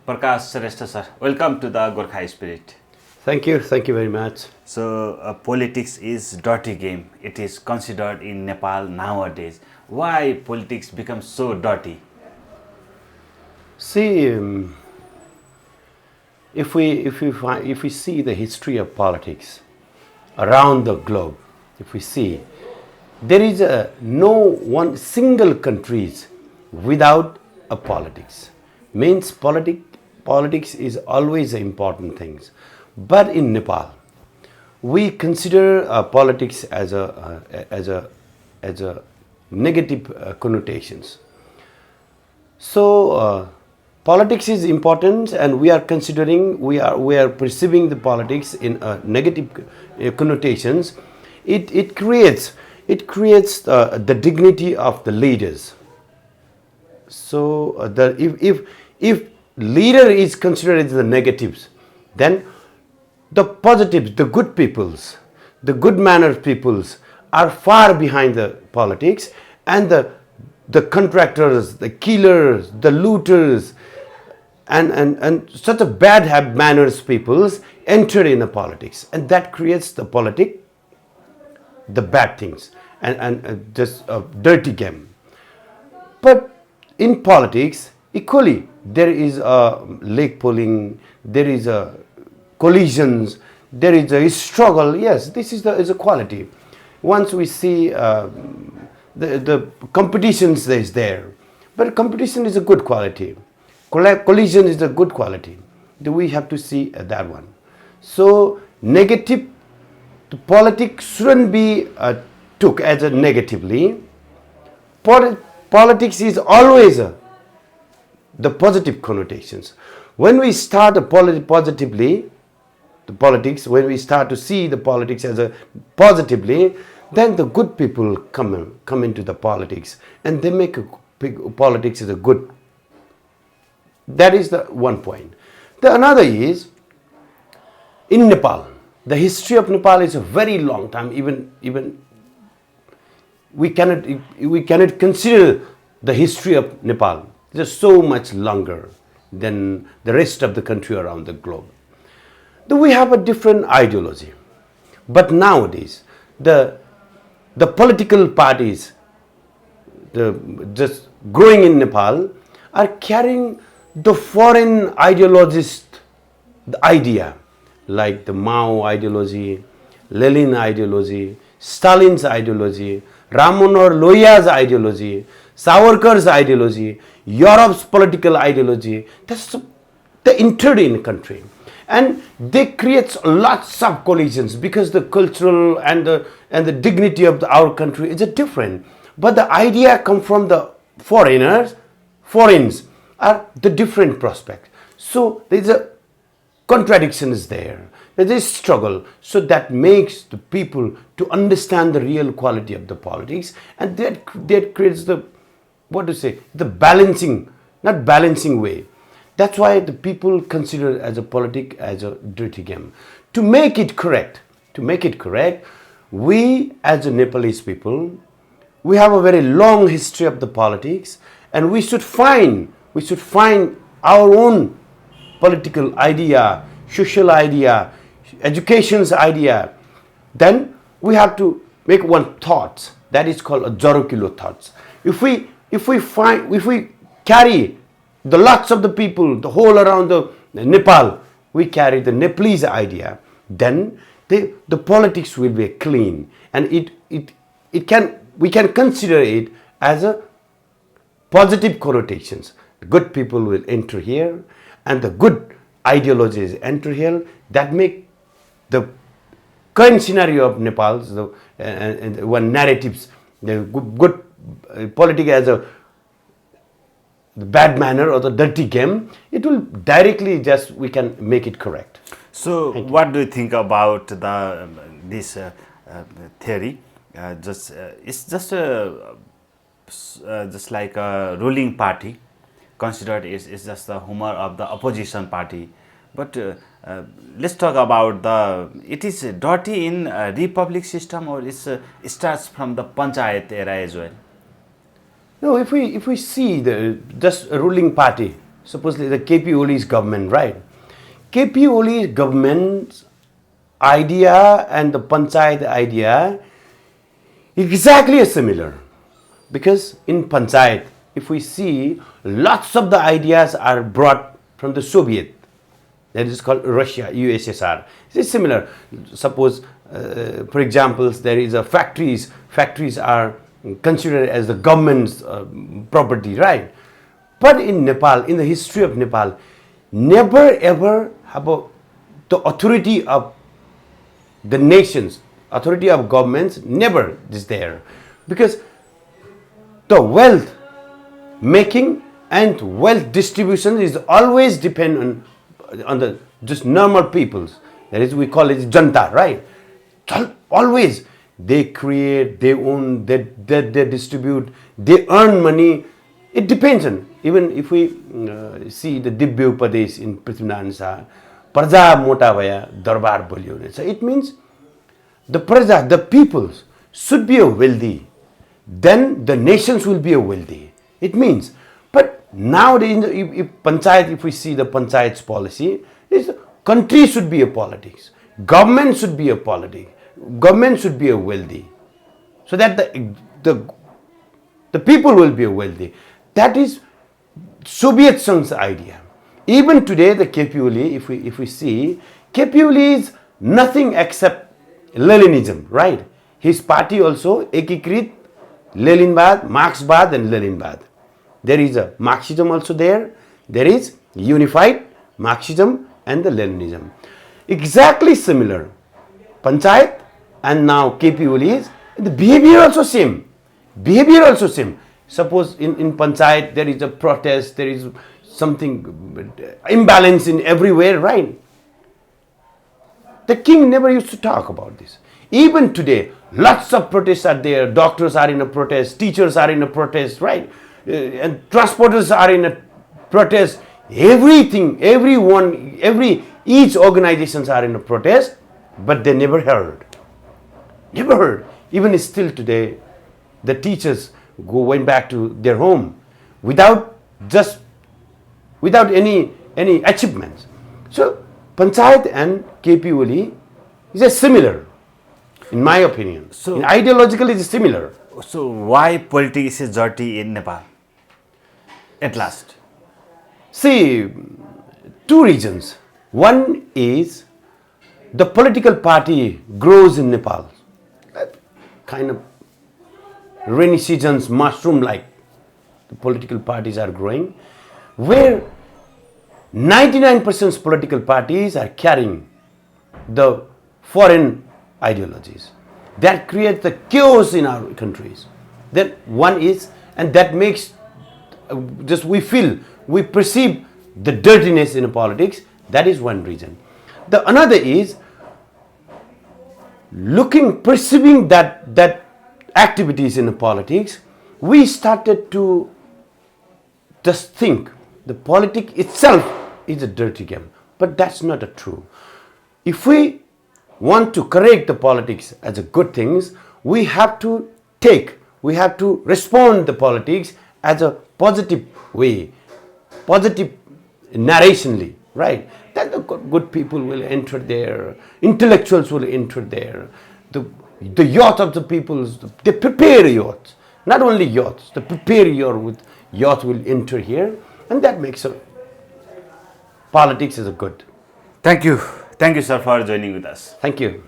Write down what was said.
Prakash Shrestha sir, welcome to the Gorkha Spirit. Thank you very much. So, politics is dirty game. It is considered in Nepal nowadays. Why politics becomes so dirty? See, if we see the history of politics around the globe, if we see, there is no one single countries without a politics. Means politics is always an important thing. But in Nepal, we consider politics as a negative connotations. So politics is important, and we are considering, we are perceiving the politics in negative connotations. It creates the dignity of the leaders. So if leader is considered as the negatives, then the positives, the good peoples, the good mannered peoples are far behind the politics, and the contractors, the killers, the looters, and such a bad manners peoples enter in the politics, and that creates the bad things and just a dirty game. But in politics, equally, there is a leg pulling, there is a collisions, there is a struggle. Yes, this is a quality. Once we see the competitions is there, but competition is a good quality. Collision is a good quality. We have to see that one. So negative, the politics shouldn't be took as a negatively. Politics is always the positive connotations. When we start positively, the politics, when we start to see the politics as a positively, then the good people come into the politics, and they make politics as a good. That is the one point. The another is, in Nepal, the history of Nepal is a very long time. Even we cannot consider the history of Nepal. It is so much longer than the rest of the country around the globe. We have a different ideology, but nowadays the political parties, just growing in Nepal, are carrying the foreign ideologist idea, like the Mao ideology, Lenin ideology, Stalin's ideology, Ram Manohar Lohiya's ideology, Savarkar's ideology, Europe's political ideology. That's the entered in country, and they create lots of collisions because the cultural and the dignity of our country is different. But the idea come from the foreigners are the different prospect. So there is a contradiction is there. There is struggle. So that makes the people to understand the real quality of the politics, and that creates the balancing, not balancing way. That's why the people consider as a politic as a dirty game. To make it correct, we as a Nepalese people, we have a very long history of the politics, and we should find our own political idea, social idea, education's idea. Then we have to make one thought that is called a Jarokilo thoughts. If we carry the lots of the people, the whole around the Nepal, we carry the Nepalese idea, then the politics will be clean, and we can consider it as a positive connotations. Good people will enter here, and the good ideologies enter here. That make the current scenario of Nepal's and one narratives, the good politics as a the bad manner or the dirty game, it will directly just we can make it correct. So what do you think about this theory? It's just like a ruling party considered is just the humor of the opposition party. But let's talk about it is dirty in republic system, or it starts from the panchayat era as well? No, if we see the just ruling party supposedly the KP Oli's government, right? KP Oli's government's idea and the panchayat idea exactly is similar. Because in panchayat, if we see, lots of the ideas are brought from the Soviet, that is called Russia, USSR. It's similar. Suppose, for example, there is a factories are considered as the government's property, right? But in Nepal, in the history of Nepal, never ever have the authority of the nations, authority of governments, never is there. Because the wealth making and wealth distribution is always depend on the just normal peoples. That is, we call it janta, right? Always they create, they own, they distribute, they earn money. It depends on, even if we see the Dibya Upadesh in Prithvinarayan Shah, Praja mota bhaya, darbar bolyo. So it means the praja, the peoples should be a wealthy, then the nations will be a wealthy. It means, but nowadays, if panchayat, if we see the panchayat's policy, is country should be a politics, government should be a politics, government should be a wealthy, so that the people will be a wealthy. That is Soviet Sang's idea. Even today, the KP Oli, if we see, KP Oli is nothing except Leninism, right? His party also Ekikrit, Leninbad, Marxbad and Leninbad. There is a Marxism also there. There is unified Marxism and the Leninism. Exactly similar. Panchayat and now KP Oli is, the behavior also same. Behavior also same. Suppose in Panchayat there is a protest, there is something imbalance in everywhere, right? The king never used to talk about this. Even today, lots of protests are there. Doctors are in a protest, teachers are in a protest, right? And transporters are in a protest. Everything, everyone, each organizations are in a protest, but they never heard. Never heard. Even still today, the teachers went back to their home without any achievements. So Panchayat and KP Oli is a similar, in my opinion. So ideologically, it is similar. So why politics is dirty in Nepal? At last, see, two reasons. One is the political party grows in Nepal, kind of rainy seasons, mushroom like the political parties are growing, where 99% political parties are carrying the foreign ideologies. That creates the chaos in our countries. Then one is, and that makes we perceive the dirtiness in politics. That is one reason. The another is perceiving that activities in politics, we started to just think the politics itself is a dirty game. But that's not true. If we want to correct the politics as a good things, we have to respond to politics as a positive way, positive narrationally, right? That the good people will enter there, intellectuals will enter there, the youth of the peoples, they prepare youth, not only youths, they prepare youth will enter here, and that makes politics is a good. Thank you, sir, for joining with us. Thank you.